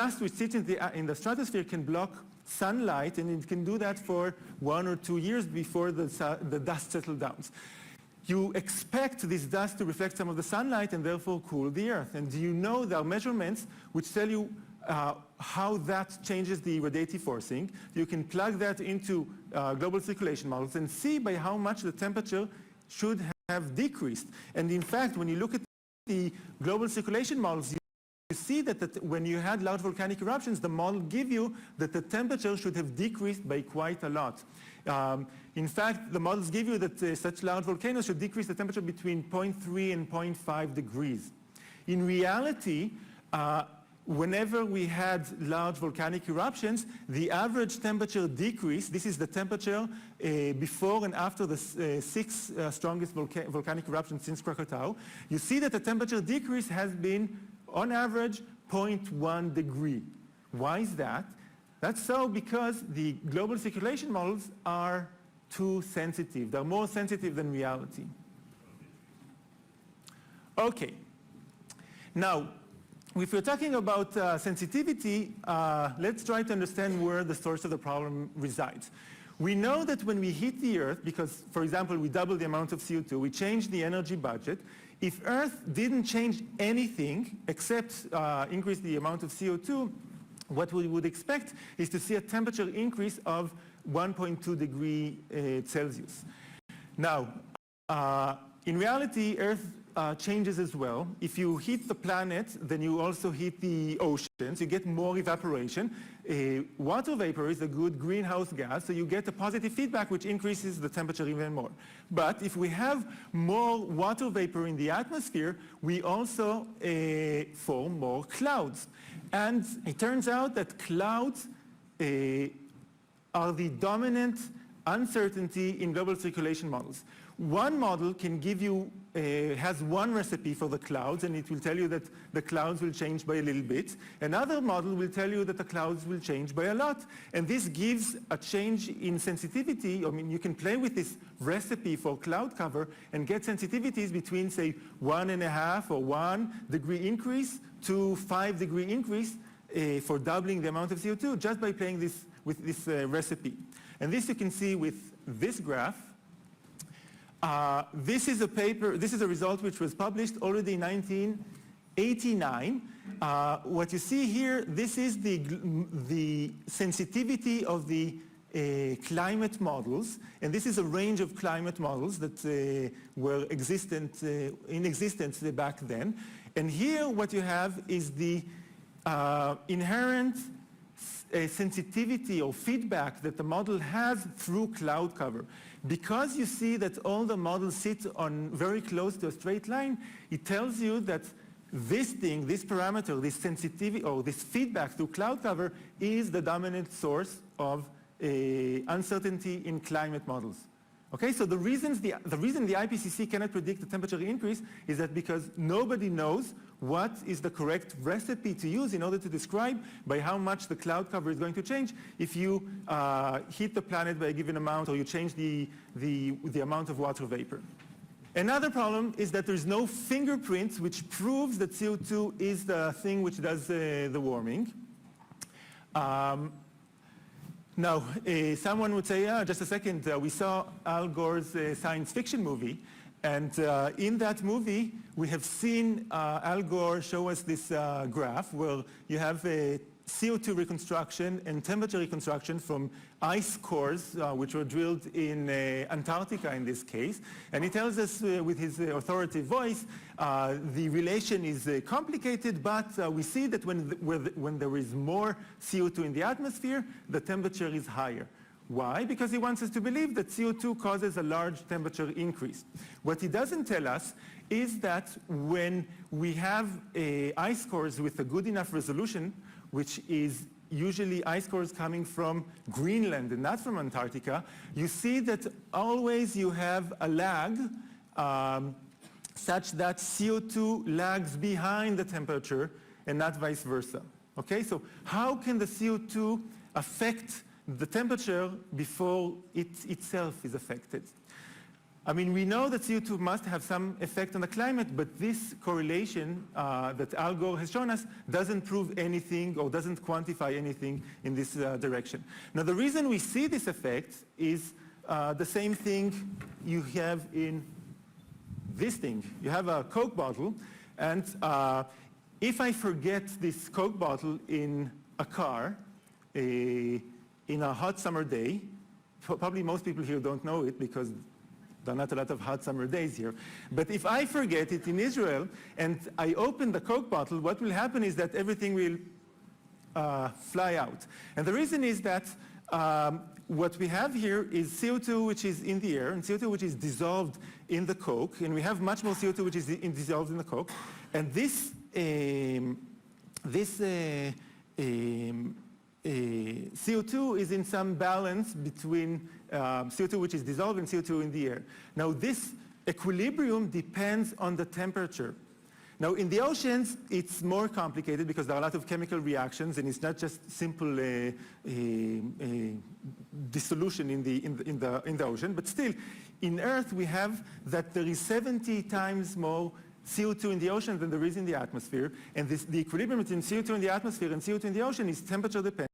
dust which sits in the stratosphere can block sunlight, and it can do that for 1 or 2 years before the dust settles down. You expect this dust to reflect some of the sunlight and therefore cool the Earth. And you know there are measurements which tell you how that changes the radiative forcing. You can plug that into global circulation models and see by how much the temperature should have decreased. And in fact, when you look at the global circulation models, you see that when you had large volcanic eruptions, the model give you that the temperature should have decreased by quite a lot. In fact, the models give you that such large volcanoes should decrease the temperature between 0.3 and 0.5 degrees. In reality, whenever we had large volcanic eruptions, the average temperature decrease, this is the temperature before and after the 6 strongest volcanic eruptions since Krakatoa, you see that the temperature decrease has been, on average, 0.1 degree. Why is that? That's so because the global circulation models are too sensitive. They're more sensitive than reality. Okay. Now, if we're talking about sensitivity, let's try to understand where the source of the problem resides. We know that when we heat the Earth, because, for example, we double the amount of CO2, we change the energy budget. If Earth didn't change anything except increase the amount of CO2, what we would expect is to see a temperature increase of 1.2 degrees Celsius. Now, in reality, Earth changes as well. If you heat the planet, then you also heat the oceans. You get more evaporation. Water vapor is a good greenhouse gas, so you get a positive feedback which increases the temperature even more. But if we have more water vapor in the atmosphere, we also form more clouds. And it turns out that clouds are the dominant uncertainty in global circulation models. One model can give you, has one recipe for the clouds, and it will tell you that the clouds will change by a little bit. Another model will tell you that the clouds will change by a lot. And this gives a change in sensitivity. I mean, you can play with this recipe for cloud cover and get sensitivities between, say, 1.5 or 1 degree increase to 5 degree increase for doubling the amount of CO2 just by playing this with this recipe. And this you can see with this graph. This is a paper, this is a result which was published already in 1989. What you see here, this is the sensitivity of the climate models, and this is a range of climate models that were in existence back then. And here what you have is the inherent sensitivity or feedback that the model has through cloud cover. Because you see that all the models sit on very close to a straight line, it tells you that this thing, this parameter, this sensitivity or this feedback through cloud cover is the dominant source of uncertainty in climate models. Okay, so the reason the IPCC cannot predict the temperature increase is that because nobody knows what is the correct recipe to use in order to describe by how much the cloud cover is going to change if you heat the planet by a given amount or you change the amount of water vapor. Another problem is that there's no fingerprint which proves that CO2 is the thing which does the warming. Now, someone would say, just a second, we saw Al Gore's science fiction movie, and in that movie, we have seen Al Gore show us this graph where you have a CO2 reconstruction and temperature reconstruction from ice cores, which were drilled in Antarctica in this case. And he tells us with his authoritative voice, the relation is complicated, but we see that when there is more CO2 in the atmosphere, the temperature is higher. Why? Because he wants us to believe that CO2 causes a large temperature increase. What he doesn't tell us is that when we have ice cores with a good enough resolution, which is usually ice cores coming from Greenland and not from Antarctica, you see that always you have a lag such that CO2 lags behind the temperature and not vice versa. Okay, so how can the CO2 affect the temperature before it itself is affected? I mean, we know that CO2 must have some effect on the climate, but this correlation that Al Gore has shown us doesn't prove anything or doesn't quantify anything in this direction. Now, the reason we see this effect is the same thing you have in this thing. You have a Coke bottle, and if I forget this Coke bottle in a car in a hot summer day, probably most people here don't know it because there are not a lot of hot summer days here. But if I forget it in Israel and I open the Coke bottle, what will happen is that everything will fly out. And the reason is that what we have here is CO2 which is in the air and CO2 which is dissolved in the Coke, and we have much more CO2 which is dissolved in the Coke. And this CO2 is in some balance between CO2 which is dissolved and CO2 in the air. Now this equilibrium depends on the temperature. Now in the oceans it's more complicated because there are a lot of chemical reactions and it's not just simple dissolution in the ocean, but still in Earth we have that there is 70 times more CO2 in the ocean than there is in the atmosphere, and the equilibrium between CO2 in the atmosphere and CO2 in the ocean is temperature dependent.